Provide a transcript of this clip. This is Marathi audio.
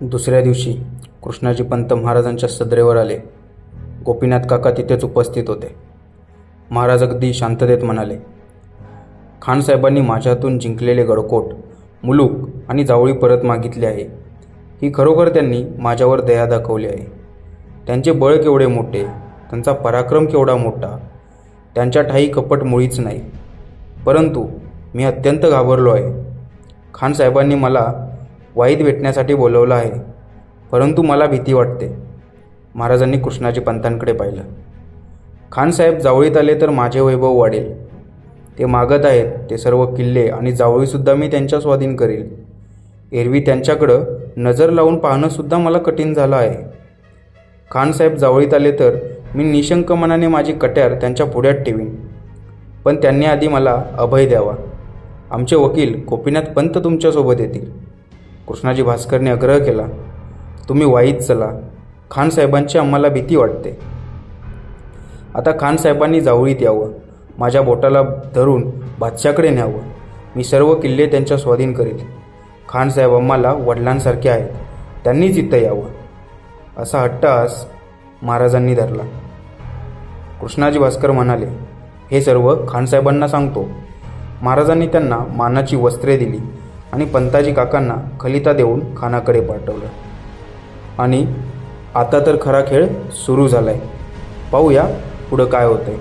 दुसऱ्या दिवशी कृष्णाजी पंत महाराजांच्या सदरेवर आले. गोपीनाथ काका तिथेच उपस्थित होते. महाराज अगदी शांततेत म्हणाले, खानसाहेबांनी माझ्यातून जिंकलेले गडकोट, मुलूक आणि जावळी परत मागितली आहे. ही खरोखर त्यांनी माझ्यावर दया दाखवली आहे. त्यांचे बळ केवढे मोठे, त्यांचा पराक्रम केवढा मोठा, त्यांच्या ठाई कपट मुळीच नाही. परंतु मी अत्यंत घाबरलो आहे. खानसाहेबांनी मला वाईद भेटण्यासाठी बोलवलं आहे, परंतु मला भीती वाटते. महाराजांनी कृष्णाजी पंतांकडे पाहिलं. खानसाहेब जावळीत आले तर माझे वैभव वाढेल. ते मागत आहेत ते सर्व किल्ले आणि जावळीसुद्धा मी त्यांच्या स्वाधीन करील. एरवी त्यांच्याकडं नजर लावून पाहणंसुद्धा मला कठीण झालं आहे. खानसाहेब जावळीत आले तर मी निशंक मनाने माझी कट्यार त्यांच्या पुढ्यात ठेवीन, पण त्यांनी आधी मला अभय द्यावा. आमचे वकील गोपीनाथ पंत तुमच्यासोबत येतील. कृष्णाजी भास्करने आग्रह केला, तुम्ही वाईत चला. खानसाहेबांची आम्हाला भीती वाटते. आता खानसाहेबांनी जावळीत यावं, माझ्या बोटाला धरून बादशाकडे न्यावं. मी सर्व किल्ले त्यांच्या स्वाधीन करेल. खानसाहेब आम्हाला वडिलांसारखे आहेत, त्यांनीच इथं यावं. असा हट्टहास महाराजांनी धरला. कृष्णाजी भास्कर म्हणाले, हे सर्व खानसाहेबांना सांगतो. महाराजांनी त्यांना मानाची वस्त्रे दिली आणि पंताजी काकांना खलिता देऊन खानाकडे पाठवलं. आणि आता तर खरा खेळ सुरू झाला आहे. पाहूया पुढं काय होतंय.